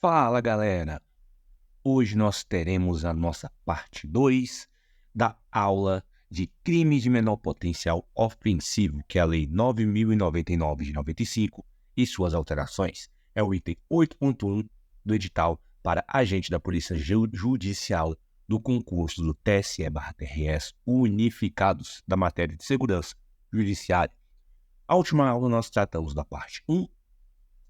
Fala, galera! Hoje nós teremos a nossa parte 2 da aula de crime de menor potencial ofensivo, que é a Lei 9.099 de 95 e suas alterações. É o item 8.1 do edital para agente da Polícia Judicial do concurso do TSE/TRS unificados da matéria de segurança judiciária. A última aula nós tratamos da parte 1,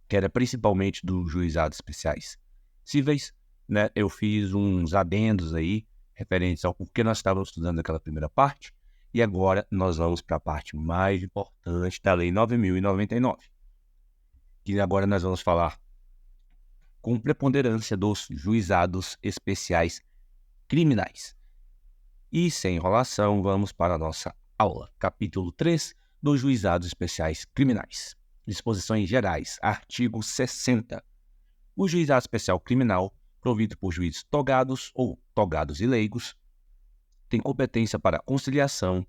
que era principalmente dos juizados especiais cíveis, né? Eu fiz uns adendos aí, referentes ao porquê nós estávamos estudando aquela primeira parte, e agora nós vamos para a parte mais importante da Lei 9.099, que agora nós vamos falar com preponderância dos juizados especiais criminais. E sem enrolação, vamos para a nossa aula. Capítulo 3 dos juizados especiais criminais. Disposições gerais. Artigo 60. O juizado especial criminal, provido por juízes togados ou togados e leigos, tem competência para conciliação,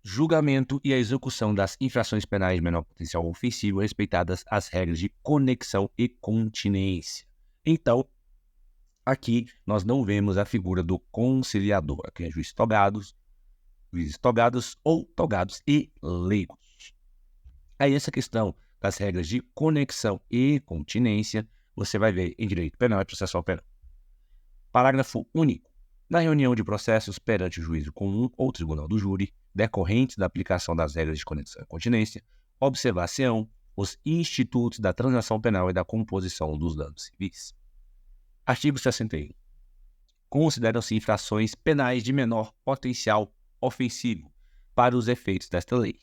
julgamento e a execução das infrações penais de menor potencial ofensivo, respeitadas as regras de conexão e continência. Então, aqui nós não vemos a figura do conciliador, que é juízes togados ou togados e leigos. Aí essa questão das regras de conexão e continência, você vai ver em direito penal e processual penal. Parágrafo único. Na reunião de processos perante o juízo comum ou tribunal do júri, decorrentes da aplicação das regras de conexão e continência, observar-se-ão os institutos da transação penal e da composição dos danos civis. Artigo 61. Consideram-se infrações penais de menor potencial ofensivo para os efeitos desta lei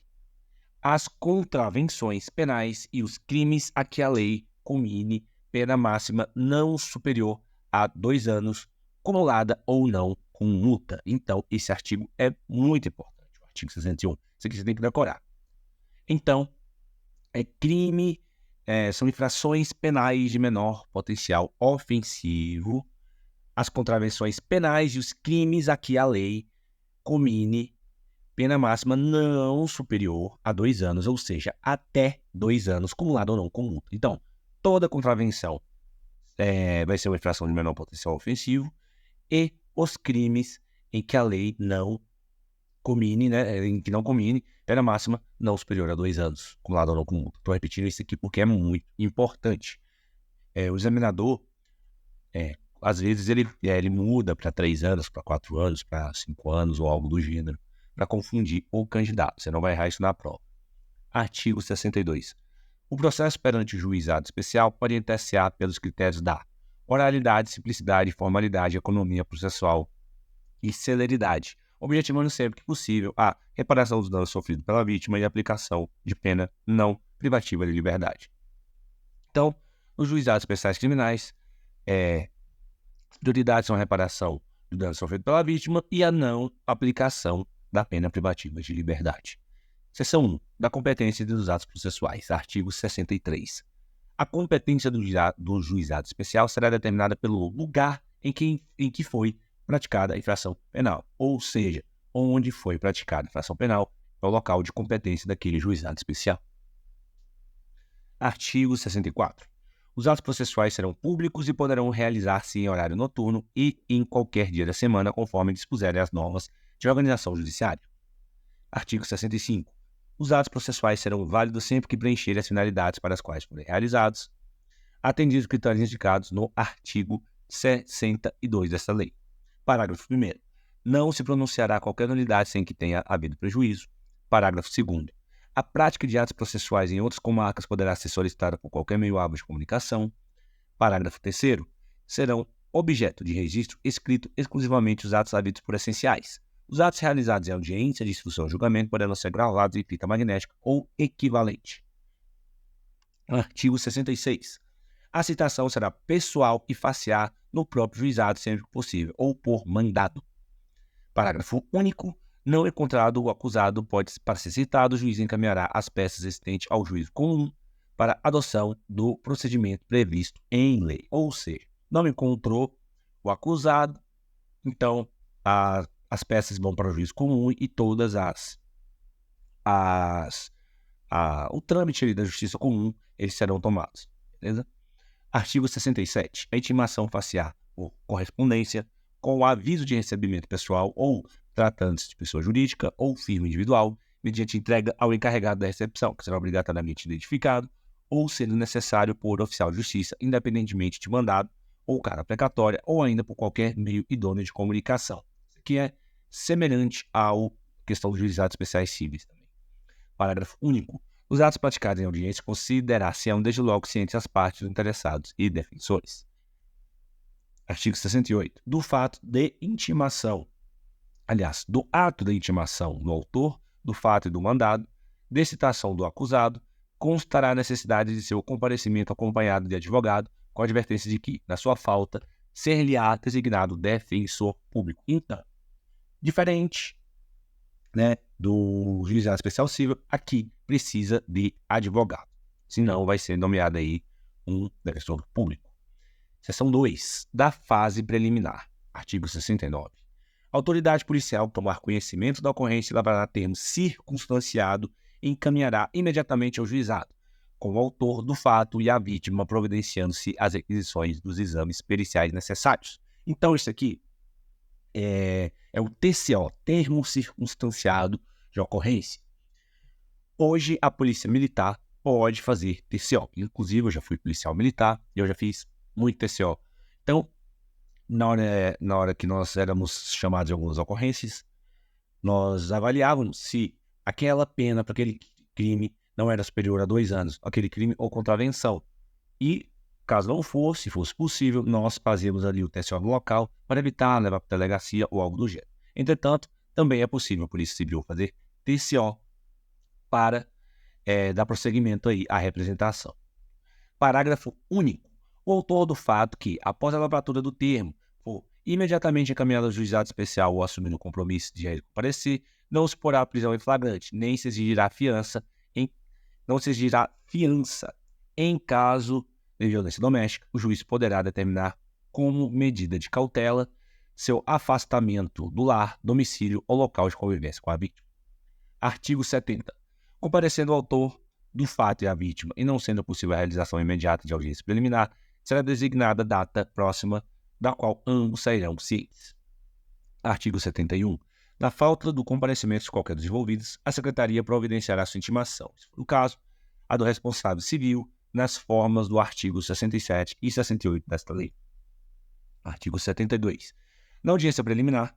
as contravenções penais e os crimes a que a lei comine pena máxima não superior a 2 anos, cumulada ou não com multa. Então, esse artigo é muito importante, o artigo 61. Isso aqui você tem que decorar. Então, são infrações penais de menor potencial ofensivo, as contravenções penais e os crimes a que a lei comine pena máxima não superior a 2 anos, ou seja, até 2 anos, cumulado ou não com multa. Então, toda contravenção vai ser uma infração de menor potencial ofensivo e os crimes em que a lei não comine, em que não comine, pena máxima não superior a 2 anos, cumulado ou não com multa. Estou repetindo isso aqui porque é muito importante. O examinador, às vezes, ele muda para 3 anos, para 4 anos, para 5 anos ou algo do gênero, para confundir o candidato. Você não vai errar isso na prova. Artigo 62. O processo perante o juizado especial pode iniciar pelos critérios da oralidade, simplicidade, formalidade, economia processual e celeridade, objetivando sempre que possível a reparação dos danos sofridos pela vítima e a aplicação de pena não privativa de liberdade. Então, nos juizados especiais criminais, prioridades são a reparação do dano sofrido pela vítima e a não aplicação da pena privativa de liberdade. Seção 1. Da competência dos atos processuais. Artigo 63. A competência do juizado especial será determinada pelo lugar em que foi praticada a infração penal. Ou seja, onde foi praticada a infração penal é o local de competência daquele juizado especial. Artigo 64. Os atos processuais serão públicos e poderão realizar-se em horário noturno e em qualquer dia da semana, conforme dispuserem as normas de organização judiciária. Artigo 65. Os atos processuais serão válidos sempre que preencherem as finalidades para as quais forem realizados, atendidos os critérios indicados no artigo 62 desta lei. Parágrafo 1º. Não se pronunciará qualquer nulidade sem que tenha havido prejuízo. Parágrafo 2º. A prática de atos processuais em outras comarcas poderá ser solicitada por qualquer meio hábil de comunicação. Parágrafo 3º. Serão objeto de registro escrito exclusivamente os atos havidos por essenciais. Os atos realizados em audiência de instrução ou julgamento poderão ser gravados em fita magnética ou equivalente. Artigo 66. A citação será pessoal e faciar no próprio juizado sempre que possível, ou por mandado. Parágrafo único. Não encontrado o acusado, para ser citado, o juiz encaminhará as peças existentes ao juízo comum para adoção do procedimento previsto em lei. Ou seja, não encontrou o acusado, então as peças vão para o juízo comum e todas o trâmite ali da justiça comum, eles serão tomados. Beleza? Artigo 67. A intimação far-se-á por correspondência, com o aviso de recebimento pessoal ou tratando-se de pessoa jurídica ou firma individual, mediante entrega ao encarregado da recepção, que será obrigatoriamente identificado, ou sendo necessário por oficial de justiça, independentemente de mandado ou carta precatória, ou ainda por qualquer meio idôneo de comunicação, que é semelhante à questão dos juizados especiais cíveis também. Parágrafo único. Os atos praticados em audiência considerar-se-ão desde logo cientes as partes interessados e defensores. Artigo 68. Do fato de intimação, aliás, do ato da intimação do autor, do fato e do mandado, de citação do acusado, constará a necessidade de seu comparecimento acompanhado de advogado, com a advertência de que, na sua falta, ser-lhe-á designado defensor público. Então, diferente, né, do juizado especial civil, aqui precisa de advogado. Senão vai ser nomeado aí um defensor público. Seção 2. Da fase preliminar. Artigo 69. A autoridade policial tomar conhecimento da ocorrência e lavrará termo circunstanciado e encaminhará imediatamente ao juizado, com o autor do fato e a vítima providenciando-se as requisições dos exames periciais necessários. Então, isso aqui é o TCO, termo circunstanciado de ocorrência. Hoje, a Polícia Militar pode fazer TCO. Inclusive, eu já fui policial militar e eu já fiz muito TCO. Então, na hora que nós éramos chamados de algumas ocorrências, nós avaliávamos se aquela pena para aquele crime não era superior a 2 anos, aquele crime ou contravenção. E, caso não fosse, se fosse possível, nós fazíamos ali o TCO no local para evitar levar para a delegacia ou algo do gênero. Entretanto, também é possível a Polícia Civil fazer TCO para dar prosseguimento aí à representação. Parágrafo único. O autor do fato que, após a lavratura do termo, for imediatamente encaminhado ao juizado especial ou assumindo o compromisso de comparecer, não se porá prisão em flagrante, nem se exigirá fiança em caso de violência doméstica. O juiz poderá determinar como medida de cautela seu afastamento do lar, domicílio ou local de convivência com a vítima. Artigo 70. Comparecendo o autor do fato e a vítima, e não sendo possível a realização imediata de audiência preliminar, será designada data próxima da qual ambos sairão cientes. Artigo 71. Na falta do comparecimento de qualquer dos envolvidos, a Secretaria providenciará sua intimação, se for o caso, a do responsável civil, nas formas do artigo 67 e 68 desta lei. Artigo 72. Na audiência preliminar,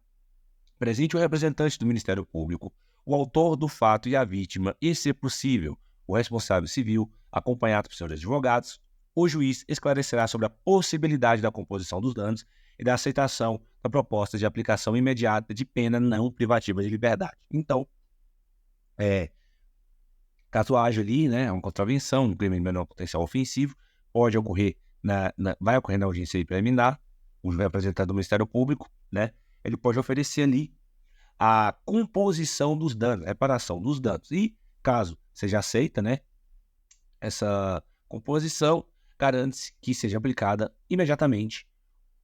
presente o representante do Ministério Público, o autor do fato e a vítima, e, se possível, o responsável civil, acompanhado por seus advogados, o juiz esclarecerá sobre a possibilidade da composição dos danos e da aceitação da proposta de aplicação imediata de pena não privativa de liberdade. Então, caso haja ali, né, uma contravenção, um crime de menor potencial ofensivo, pode ocorrer vai ocorrer na audiência preliminar, o representante do Ministério Público, né, ele pode oferecer ali a composição dos danos, a reparação dos danos. E, caso seja aceita, né, essa composição, garante-se que seja aplicada imediatamente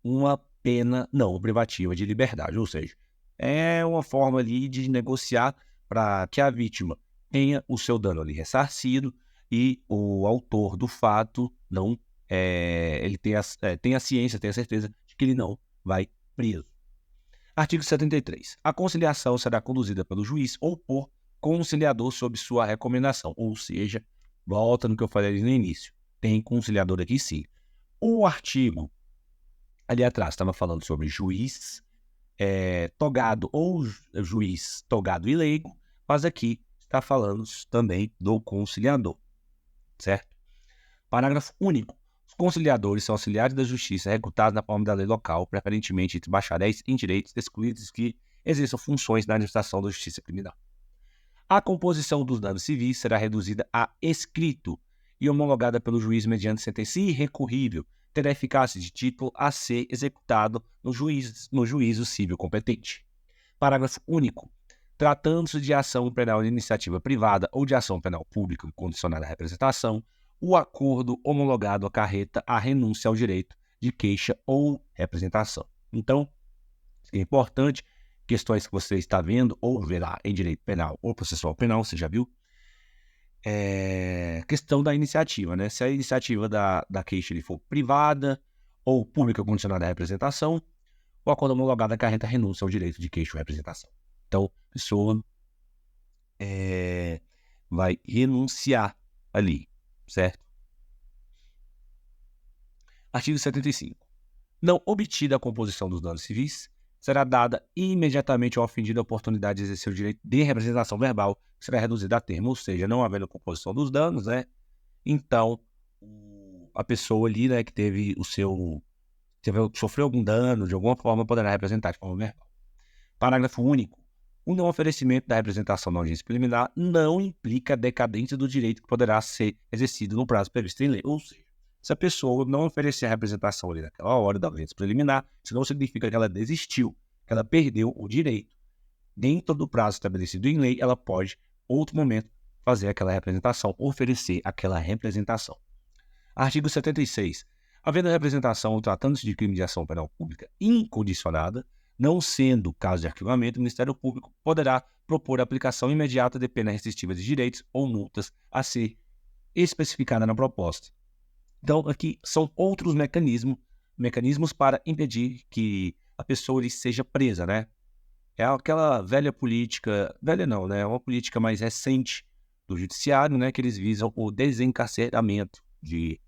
uma pena não privativa de liberdade. Ou seja, é uma forma ali de negociar para que a vítima tenha o seu dano ali ressarcido e o autor do fato não ele tenha ciência, tenha certeza de que ele não vai preso. Artigo 73. A conciliação será conduzida pelo juiz ou por conciliador sob sua recomendação. Ou seja, volta no que eu falei ali no início. Tem conciliador aqui sim. O artigo ali atrás estava falando sobre juiz togado ou juiz togado e leigo, mas aqui está falando também do conciliador, certo? Parágrafo único. Os conciliadores são auxiliares da justiça recrutados na forma da lei local, preferentemente entre bacharéis em direitos excluídos que exerçam funções na administração da justiça criminal. A composição dos danos civis será reduzida a escrito e homologada pelo juiz mediante sentença irrecorrível, terá eficácia de título a ser executado no juízo civil competente. Parágrafo único. Tratando-se de ação penal de iniciativa privada ou de ação penal pública condicionada à representação, o acordo homologado acarreta a renúncia ao direito de queixa ou representação. Então, é importante, questões que você está vendo ou verá em direito penal ou processual penal, você já viu, questão da iniciativa, né? Se a iniciativa da queixa ele for privada ou pública condicionada à representação, o acordo homologado acarreta renúncia ao direito de queixa ou representação. Então, a pessoa vai renunciar ali, certo? Artigo 75. Não obtida a composição dos danos civis, será dada imediatamente ao ofendido a oportunidade de exercer o direito de representação verbal, que será reduzida a termo, ou seja, não havendo composição dos danos, né? Então, a pessoa ali, né, que sofreu algum dano, de alguma forma, poderá representar de forma verbal. Parágrafo único. O não oferecimento da representação na audiência preliminar não implica a decadência do direito que poderá ser exercido no prazo previsto em lei. Ou seja, se a pessoa não oferecer a representação ali naquela hora da audiência preliminar, isso não significa que ela desistiu, que ela perdeu o direito. Dentro do prazo estabelecido em lei, ela pode, outro momento, fazer aquela representação, oferecer aquela representação. Artigo 76. Havendo representação ou tratando-se de crime de ação penal pública incondicionada, não sendo caso de arquivamento, o Ministério Público poderá propor a aplicação imediata de pena restritiva de direitos ou multas a ser especificada na proposta. Então, aqui são outros mecanismos para impedir que a pessoa ali seja presa, né? É aquela velha política, velha não, né? É uma política mais recente do judiciário, né? Que eles visam o desencarceramento de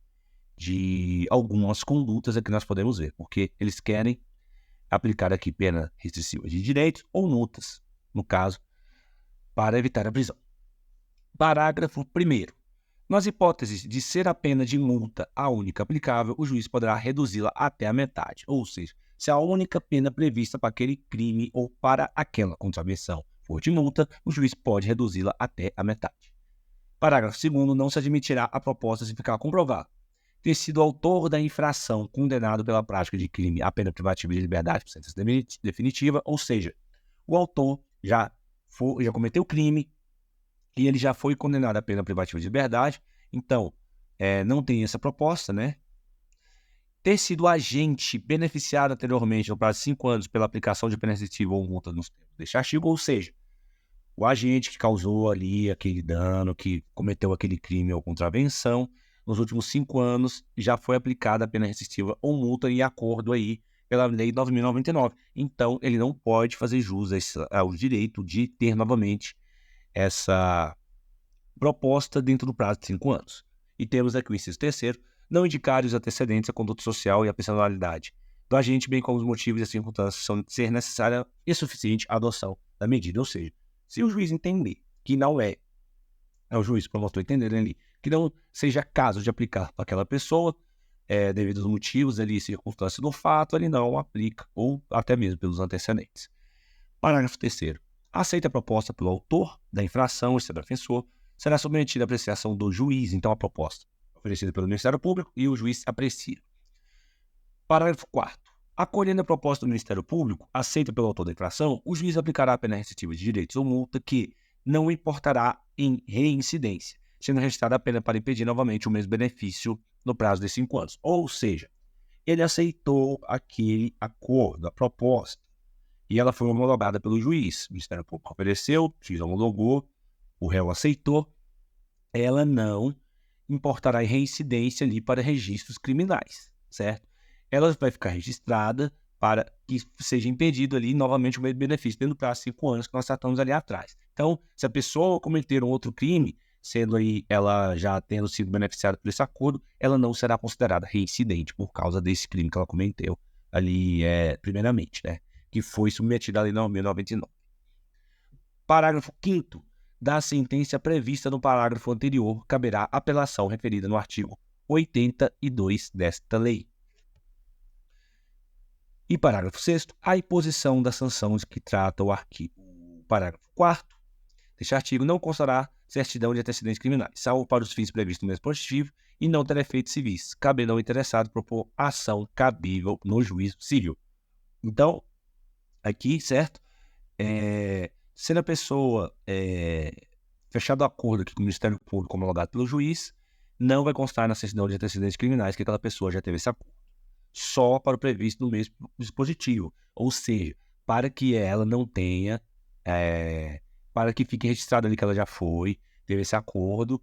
algumas condutas que nós podemos ver, porque eles querem aplicar aqui pena restritiva de direitos ou multas, no caso, para evitar a prisão. Parágrafo 1º. Nas hipóteses de ser a pena de multa a única aplicável, o juiz poderá reduzi-la até a metade, ou seja, se a única pena prevista para aquele crime ou para aquela contravenção for de multa, o juiz pode reduzi-la até a metade. Parágrafo 2º. Não se admitirá a proposta se ficar comprovado ter sido autor da infração condenado pela prática de crime a pena privativa de liberdade por sentença definitiva, ou seja, o autor já cometeu o crime e ele já foi condenado a pena privativa de liberdade, então não tem essa proposta, né? Ter sido agente beneficiado anteriormente no prazo de 5 anos pela aplicação de pena restritiva ou multa nos termos deste artigo, ou seja, o agente que causou ali aquele dano, que cometeu aquele crime ou contravenção, nos últimos 5 anos já foi aplicada a pena restritiva ou multa em acordo aí pela Lei 9.099. Então, ele não pode fazer jus ao direito de ter novamente essa proposta dentro do prazo de 5 anos. E temos aqui o inciso 3º, não indicar os antecedentes, a conduta social e a personalidade do agente, bem como os motivos e as circunstâncias são ser necessária e suficiente a adoção da medida. Ou seja, se o juiz entender que não é o juiz promotor entender ali, que não seja caso de aplicar para aquela pessoa, devido aos motivos ali, circunstâncias do fato, ele não aplica, ou até mesmo pelos antecedentes. Parágrafo 3º. Aceita a proposta pelo autor da infração, esse defensor, será submetida à apreciação do juiz, então a proposta oferecida pelo Ministério Público e o juiz aprecia. Parágrafo 4º. Acolhendo a proposta do Ministério Público, aceita pelo autor da infração, o juiz aplicará a pena restritiva de direitos ou multa que não importará em reincidência, sendo registrada a pena para impedir novamente o mesmo benefício no prazo de 5 anos. Ou seja, ele aceitou aquele acordo, a proposta, e ela foi homologada pelo juiz. O Ministério Público ofereceu, o juiz homologou, o réu aceitou, ela não importará em reincidência ali para registros criminais, certo? Ela vai ficar registrada para que seja impedido ali novamente o mesmo benefício dentro do prazo de 5 anos que nós tratamos ali atrás. Então, se a pessoa cometer um outro crime, sendo aí ela já tendo sido beneficiada por esse acordo, ela não será considerada reincidente por causa desse crime que ela cometeu ali primeiramente, né? Que foi submetida à Lei 9.099. Parágrafo 5º. Da sentença prevista no parágrafo anterior, caberá apelação referida no artigo 82 desta lei. E parágrafo 6º, a imposição da sanção de que trata o parágrafo 4º deste artigo não constará certidão de antecedentes criminais, salvo para os fins previstos no mesmo positivo e não ter efeitos civis, cabendo ao interessado propor ação cabível no juízo civil. Então, aqui, certo? Sendo a pessoa fechado o acordo aqui com o Ministério Público homologado pelo juiz, não vai constar na certidão de antecedentes criminais que aquela pessoa já teve esse acordo. Só para o previsto no mesmo dispositivo, ou seja, para que ela não tenha, para que fique registrado ali que ela já foi, teve esse acordo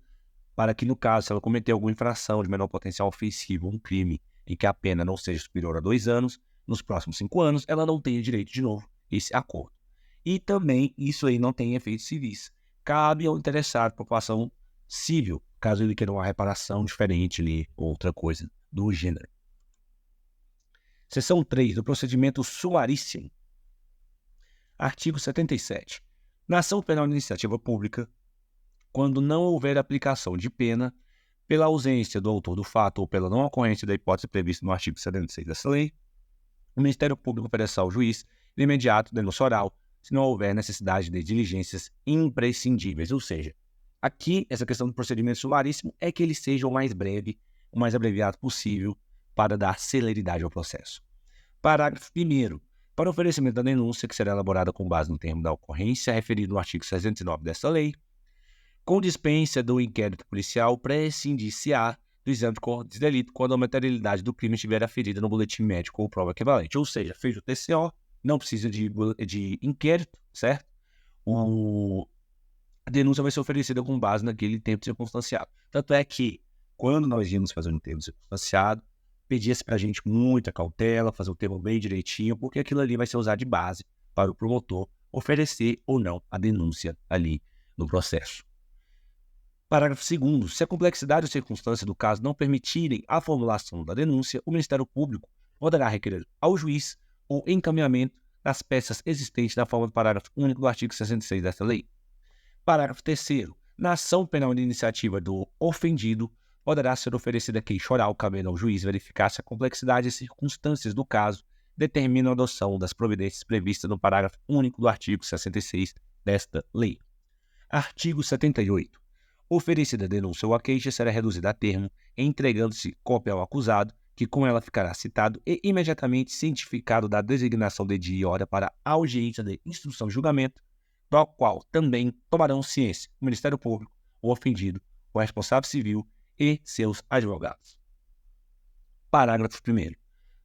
para que, no caso, se ela cometer alguma infração de menor potencial ofensivo, um crime em que a pena não seja superior a 2 anos, nos próximos 5 anos, ela não tenha direito de novo esse acordo. E também isso aí não tem efeitos civis. Cabe ao interessado por ação civil, caso ele queira uma reparação diferente ali, outra coisa do gênero. Seção 3 do procedimento sumaríssimo. Artigo 77. Na ação penal de iniciativa pública, quando não houver aplicação de pena, pela ausência do autor do fato ou pela não ocorrência da hipótese prevista no artigo 76 dessa lei, o Ministério Público oferecerá ao juiz de imediato denúncia oral, se não houver necessidade de diligências imprescindíveis. Ou seja, aqui, essa questão do procedimento sumaríssimo é que ele seja o mais breve, o mais abreviado possível para dar celeridade ao processo. Parágrafo 1º. Para o oferecimento da denúncia, que será elaborada com base no termo da ocorrência referido no artigo 69 desta lei, com dispensa do inquérito policial, prescindir-se-á do exame de delito quando a materialidade do crime estiver aferida no boletim médico ou prova equivalente. Ou seja, feito o TCO, não precisa de inquérito, certo? A denúncia vai ser oferecida com base naquele tempo circunstanciado. Tanto é que, quando nós íamos fazer um termo circunstanciado, pedia-se para a gente muita cautela, fazer o termo bem direitinho, porque aquilo ali vai ser usado de base para o promotor oferecer ou não a denúncia ali no processo. Parágrafo 2º. Se a complexidade ou circunstância do caso não permitirem a formulação da denúncia, o Ministério Público poderá requerer ao juiz o encaminhamento das peças existentes na forma do parágrafo único do artigo 66 desta lei. Parágrafo 3º. Na ação penal de iniciativa do ofendido, poderá ser oferecida queixa oral, cabendo ao juiz verificar se a complexidade e circunstâncias do caso determinam a adoção das providências previstas no parágrafo único do artigo 66 desta lei. Artigo 78. Oferecida a denúncia ou a queixa será reduzida a termo, entregando-se cópia ao acusado, que com ela ficará citado e imediatamente cientificado da designação de dia e hora para a audiência de instrução e julgamento, do qual também tomarão ciência o Ministério Público, o ofendido, o responsável civil e seus advogados. Parágrafo 1º.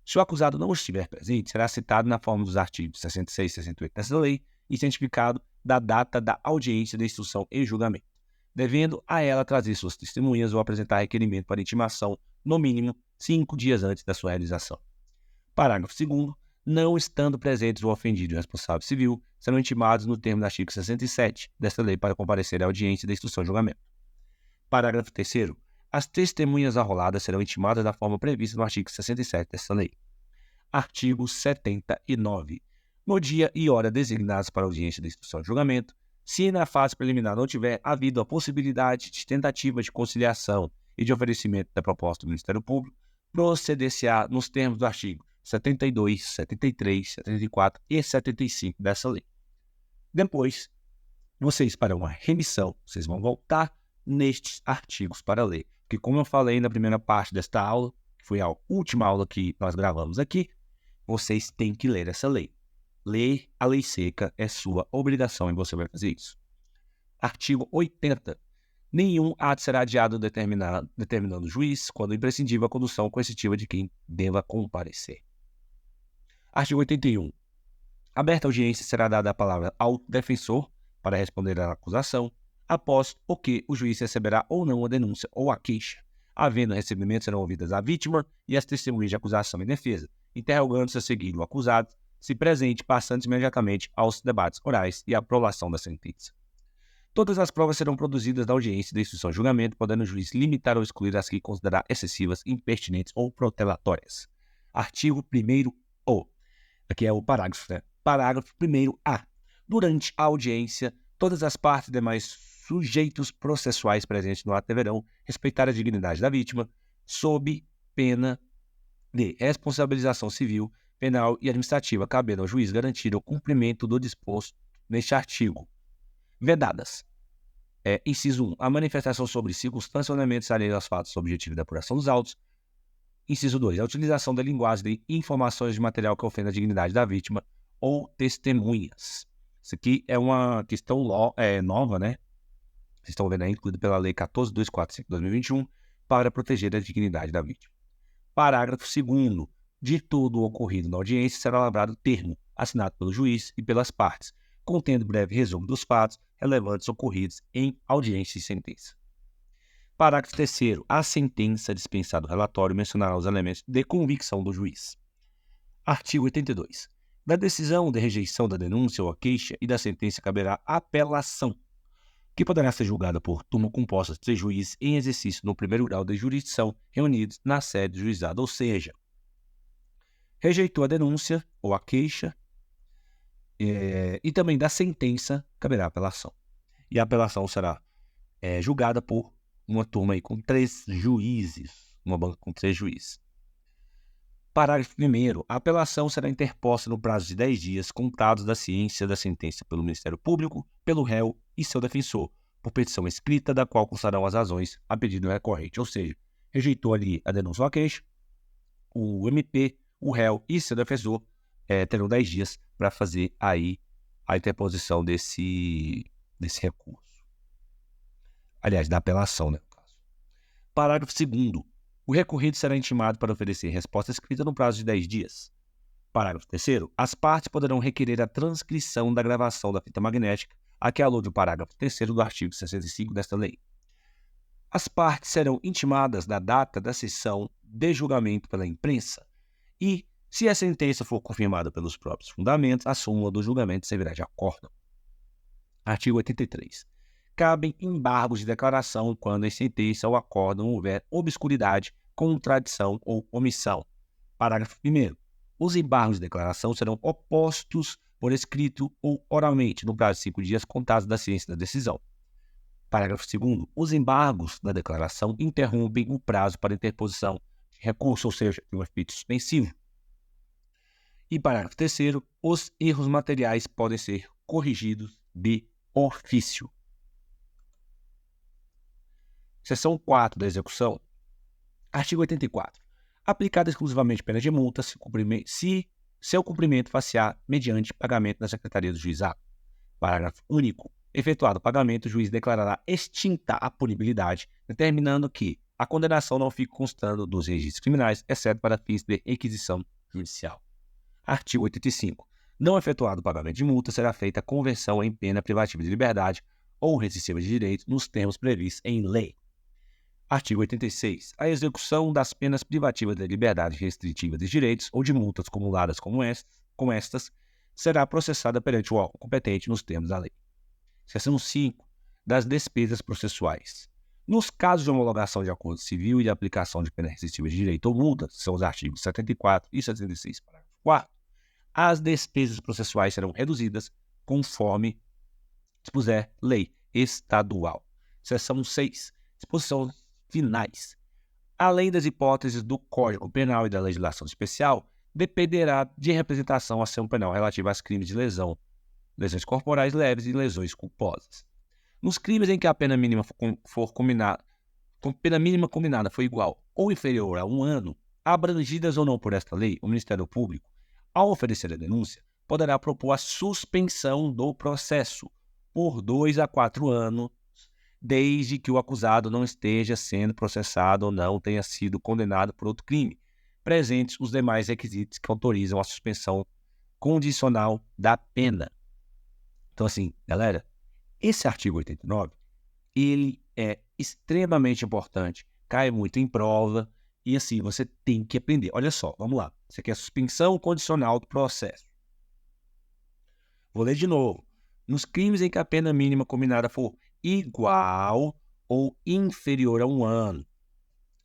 Se o acusado não estiver presente, será citado na forma dos artigos 66 e 68 dessa lei e cientificado da data da audiência de instrução e julgamento, devendo a ela trazer suas testemunhas ou apresentar requerimento para intimação, no mínimo 5 dias antes da sua realização. Parágrafo 2º. Não estando presentes o ofendido e o responsável civil, serão intimados no termo do artigo 67 desta lei para comparecer à audiência da instrução e julgamento. Parágrafo 3º. As testemunhas arroladas serão intimadas da forma prevista no artigo 67 desta lei. Artigo 79. No dia e hora designados para a audiência da instrução e julgamento, se na fase preliminar não tiver havido a possibilidade de tentativa de conciliação e de oferecimento da proposta do Ministério Público, proceder-se-á nos termos do artigo 72, 73, 74 e 75 dessa lei. Depois, vocês para uma remissão, vocês vão voltar nestes artigos para ler. Porque como eu falei na primeira parte desta aula, que foi a última aula que nós gravamos aqui, vocês têm que ler essa lei. Ler a lei seca é sua obrigação e você vai fazer isso. Artigo 80. Nenhum ato será adiado determinando o juiz, quando imprescindível a condução coercitiva de quem deva comparecer. Artigo 81. Aberta a audiência, será dada a palavra ao defensor para responder à acusação, após o que o juiz receberá ou não a denúncia ou a queixa. Havendo recebimento, serão ouvidas a vítima e as testemunhas de acusação e defesa, interrogando-se a seguir o acusado, se presente, passando imediatamente aos debates orais e à aprovação da sentença. Todas as provas serão produzidas na audiência da instrução e julgamento, podendo o juiz limitar ou excluir as que considerar excessivas, impertinentes ou protelatórias. Artigo 1º-O. Aqui é o parágrafo, né? Parágrafo 1º-A. Durante a audiência, todas as partes e demais sujeitos processuais presentes no ato deverão respeitar a dignidade da vítima, sob pena de responsabilização civil, penal e administrativa, cabendo ao juiz garantir o cumprimento do disposto neste artigo. Vedadas. Inciso 1. A manifestação sobre circunstâncias ou elementos alheios aos fatos objetivo da apuração dos autos. Inciso 2. A utilização da linguagem de informações de material que ofenda a dignidade da vítima ou testemunhas. Isso aqui é uma questão nova, né? Vocês estão vendo aí, incluído pela Lei 14.245 de 2021, para proteger a dignidade da vítima. Parágrafo 2º. De tudo ocorrido na audiência, será lavrado termo, assinado pelo juiz e pelas partes, contendo breve resumo dos fatos relevantes ocorridos em audiência e sentença. Parágrafo 3º. A sentença dispensada do relatório mencionará os elementos de convicção do juiz. Artigo 82. Da decisão de rejeição da denúncia ou a queixa e da sentença caberá apelação, que poderá ser julgada por turma composta de 3 juízes em exercício no primeiro grau de jurisdição reunidos na sede do juizado, ou seja, rejeitou a denúncia ou a queixa e também da sentença caberá apelação. E a apelação será julgada por uma turma aí com 3 juízes, uma banca com 3 juízes. Parágrafo 1º. A apelação será interposta no prazo de 10 dias, contados da ciência da sentença pelo Ministério Público, pelo réu e seu defensor, por petição escrita, da qual constarão as razões a pedido do recorrente. Ou seja, rejeitou ali a denúncia ou a queixa, o MP, o réu e seu defensor terão 10 dias para fazer aí a interposição desse recurso. Aliás, da apelação, né? Parágrafo 2º. O recorrente será intimado para oferecer resposta escrita no prazo de 10 dias. Parágrafo 3º. As partes poderão requerer a transcrição da gravação da fita magnética a que alude o parágrafo 3º do artigo 65 desta lei. As partes serão intimadas da data da sessão de julgamento pela imprensa e, se a sentença for confirmada pelos próprios fundamentos, a súmula do julgamento servirá de acórdão. Artigo 83. Cabem embargos de declaração quando em sentença ou acórdão houver obscuridade, contradição ou omissão. Parágrafo 1º. Os embargos de declaração serão opostos por escrito ou oralmente no prazo de 5 dias contados da ciência da decisão. Parágrafo 2º. Os embargos da declaração interrompem o prazo para interposição de recurso, ou seja, de um efeito suspensivo. E parágrafo 3º. Os erros materiais podem ser corrigidos de ofício. Seção 4 da execução. Artigo 84. Aplicada exclusivamente pena de multa se seu cumprimento facear mediante pagamento na Secretaria do Juizado. Parágrafo único. Efetuado o pagamento, o juiz declarará extinta a punibilidade, determinando que a condenação não fique constando dos registros criminais, exceto para fins de requisição judicial. Artigo 85. Não efetuado o pagamento de multa, será feita a conversão em pena privativa de liberdade ou rescistiva de direito nos termos previstos em lei. Artigo 86. A execução das penas privativas de liberdade restritiva de direitos ou de multas acumuladas como estas será processada perante o órgão competente nos termos da lei. Seção 5. Das despesas processuais. Nos casos de homologação de acordo civil e de aplicação de pena restritiva de direito ou multa, são os artigos 74 e 76, parágrafo 4, as despesas processuais serão reduzidas conforme dispuser lei estadual. Seção 6. Disposição finais. Além das hipóteses do Código Penal e da legislação especial, dependerá de representação à ação penal relativa aos crimes de lesões corporais leves e lesões culposas. Nos crimes em que a pena mínima combinada for igual ou inferior a 1 ano, abrangidas ou não por esta lei, o Ministério Público, ao oferecer a denúncia, poderá propor a suspensão do processo por 2 a 4 anos, desde que o acusado não esteja sendo processado ou não tenha sido condenado por outro crime, presentes os demais requisitos que autorizam a suspensão condicional da pena. Então, assim, galera, esse artigo 89, ele é extremamente importante, cai muito em prova e, assim, você tem que aprender. Olha só, vamos lá. Isso aqui é a suspensão condicional do processo. Vou ler de novo. Nos crimes em que a pena mínima combinada for igual ou inferior a 1 ano,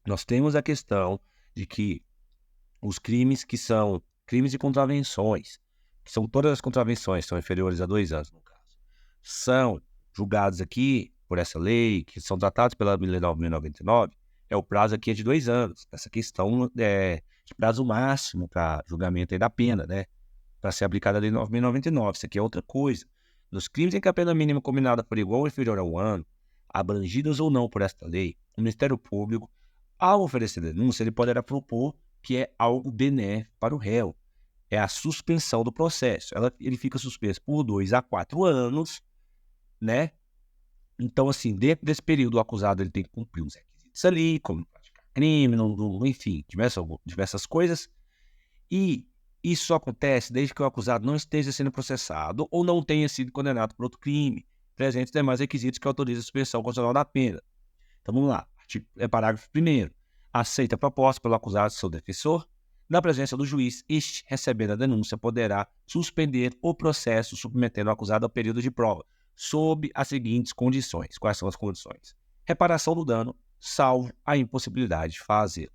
nós temos a questão de que os crimes que são crimes de contravenções, que são todas as contravenções, são inferiores a 2 anos, no caso, são julgados aqui por essa lei, que são tratados pela Lei 9.099, o prazo aqui é de 2 anos. Essa questão é de prazo máximo para julgamento aí da pena, né? Para ser aplicada a Lei 9.099. Isso aqui é outra coisa. Nos crimes em que a pena mínima combinada for igual ou inferior a 1 ano, abrangidas ou não por esta lei, o Ministério Público, ao oferecer denúncia, ele poderá propor que é algo benéfico para o réu. É a suspensão do processo. Ele fica suspenso por 2 a 4 anos, né? Então, assim, dentro desse período, o acusado ele tem que cumprir os requisitos ali, como praticar crime, enfim, diversas coisas. E Isso só acontece desde que o acusado não esteja sendo processado ou não tenha sido condenado por outro crime, presentes demais requisitos que autorizam a suspensão condicional da pena. Então vamos lá. Parágrafo 1º. Aceita a proposta pelo acusado de seu defensor. Na presença do juiz, este, recebendo a denúncia, poderá suspender o processo submetendo o acusado ao período de prova, sob as seguintes condições. Quais são as condições? Reparação do dano, salvo a impossibilidade de fazê-lo.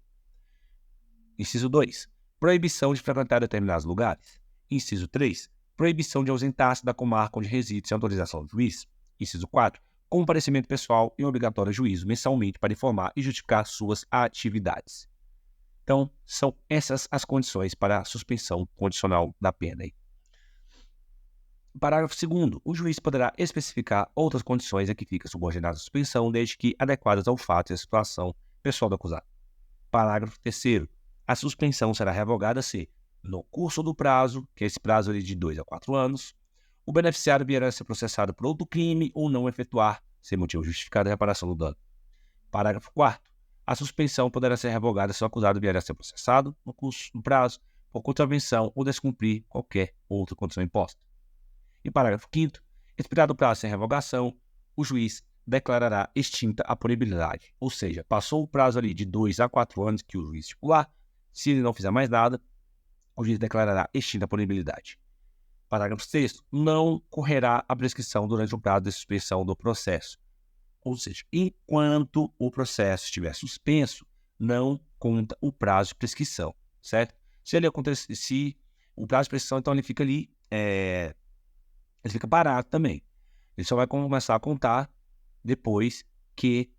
Inciso 2. Proibição de frequentar determinados lugares. Inciso 3. Proibição de ausentar-se da comarca onde reside sem autorização do juiz. Inciso 4. Comparecimento pessoal em obrigatório juízo mensalmente para informar e justificar suas atividades. Então, são essas as condições para a suspensão condicional da pena. Parágrafo 2º. O juiz poderá especificar outras condições a que fica subordinada a suspensão, desde que adequadas ao fato e à situação pessoal do acusado. Parágrafo 3º. A suspensão será revogada se, no curso do prazo, que é esse prazo ali de 2 a 4 anos, o beneficiário vier a ser processado por outro crime ou não efetuar, sem motivo justificado, a reparação do dano. Parágrafo 4º. A suspensão poderá ser revogada se o acusado vier a ser processado, no curso do prazo, por contravenção ou descumprir qualquer outra condição imposta. E parágrafo 5º. Expirado o prazo sem revogação, o juiz declarará extinta a punibilidade. Ou seja, passou o prazo ali de 2 a 4 anos que o juiz estipular, se ele não fizer mais nada, o juiz declarará extinta a punibilidade. Parágrafo 6º. Não correrá a prescrição durante o prazo de suspensão do processo. Ou seja, enquanto o processo estiver suspenso, não conta o prazo de prescrição, certo? Se o prazo de prescrição, então ele fica ali, ele fica parado também. Ele só vai começar a contar depois que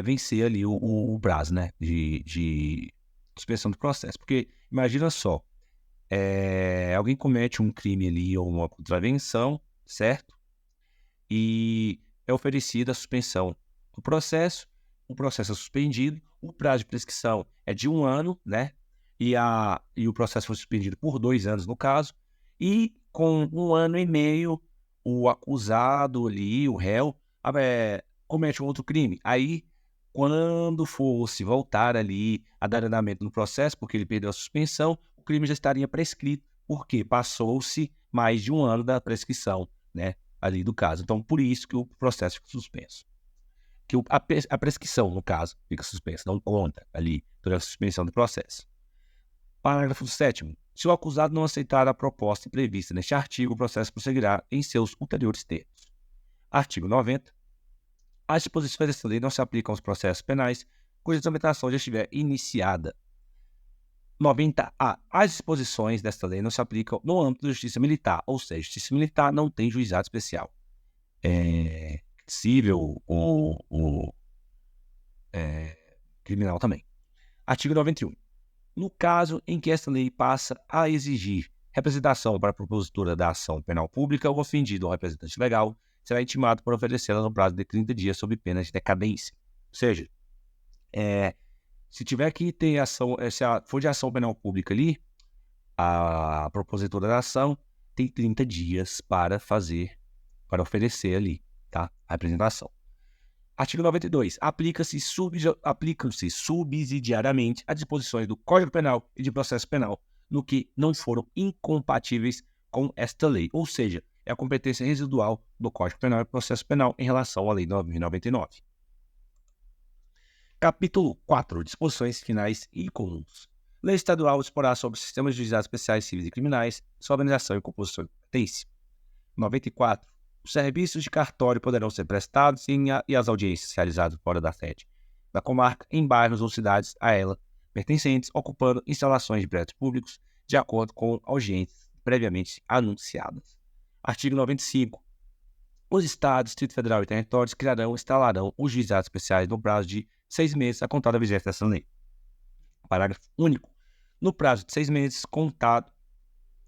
vencer ali o prazo, né, de suspensão do processo. Porque imagina só, alguém comete um crime ali ou uma contravenção, certo? E é oferecida a suspensão do processo, o processo é suspendido, o prazo de prescrição é de 1 ano, né? E o processo foi suspendido por 2 anos, no caso, e com 1 ano e meio, o acusado ali, o réu, comete um outro crime. Aí, quando fosse voltar ali a dar andamento no processo, porque ele perdeu a suspensão, o crime já estaria prescrito, porque passou-se mais de 1 ano da prescrição, né, ali do caso. Então, por isso que o processo fica suspenso. Que a prescrição, no caso, fica suspensa, não conta ali durante a suspensão do processo. Parágrafo 7º. Se o acusado não aceitar a proposta prevista neste artigo, o processo prosseguirá em seus ulteriores termos. Artigo 90. As disposições desta lei não se aplicam aos processos penais cuja tramitação já estiver iniciada. 90A. As disposições desta lei não se aplicam no âmbito da justiça militar, ou seja, justiça militar não tem juizado especial. Civil ou criminal também. Artigo 91. No caso em que esta lei passa a exigir representação para a propositura da ação penal pública, o ofendido ou representante legal será intimado para oferecê-la no prazo de 30 dias sob pena de decadência. Ou seja, se tiver que ter ação, se for de ação penal pública ali, a propositura da ação tem 30 dias para oferecer ali, tá? A representação. Artigo 92. Aplicam-se subsidiariamente as disposições do Código Penal e de Processo Penal no que não foram incompatíveis com esta lei. Ou seja, é a competência residual do Código Penal e Processo Penal em relação à Lei 9.099. Capítulo 4. Disposições finais e comuns. Lei estadual disporá sobre sistemas de juizados especiais civis e criminais, sua organização e composição e competência. 94. Os serviços de cartório poderão ser prestados e as audiências realizadas fora da sede da comarca, em bairros ou cidades a ela pertencentes, ocupando instalações de prédios públicos, de acordo com audiências previamente anunciadas. Artigo 95. Os Estados, Distrito Federal e territórios criarão e instalarão os juizados especiais no prazo de 6 meses a contar da vigência dessa lei. Parágrafo único. No prazo de 6 meses, contado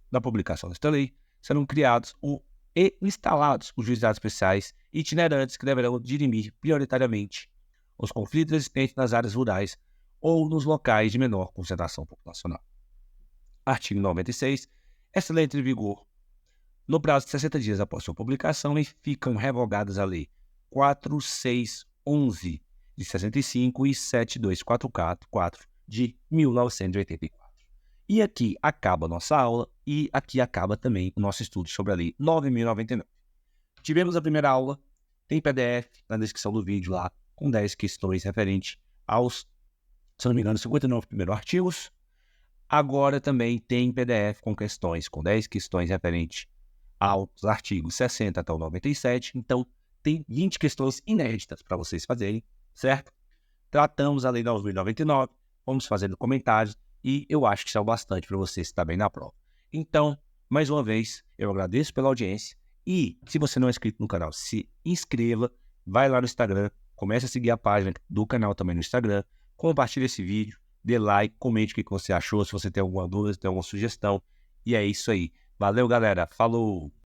da publicação desta lei, serão criados e instalados os juizados especiais itinerantes que deverão dirimir prioritariamente os conflitos existentes nas áreas rurais ou nos locais de menor concentração populacional. Artigo 96. Esta lei entra em vigor no prazo de 60 dias após sua publicação e ficam revogadas a Lei 4611 de 65 e 7244 de 1984. E aqui acaba a nossa aula e aqui acaba também o nosso estudo sobre a Lei 9.099. Tivemos a primeira aula, tem PDF na descrição do vídeo lá, com 10 questões referentes aos, se não me engano, 59 primeiros artigos. Agora também tem PDF com questões, com 10 questões referentes aos artigos 60 até o 97. Então, tem 20 questões inéditas para vocês fazerem, certo? Tratamos a Lei 9.099, vamos fazendo comentários e eu acho que isso é o bastante para vocês estar bem na prova. Então, mais uma vez, eu agradeço pela audiência e, se você não é inscrito no canal, se inscreva, vai lá no Instagram, comece a seguir a página do canal também no Instagram, compartilhe esse vídeo, dê like, comente o que você achou, se você tem alguma dúvida, se tem alguma sugestão. E é isso aí. Valeu, galera. Falou!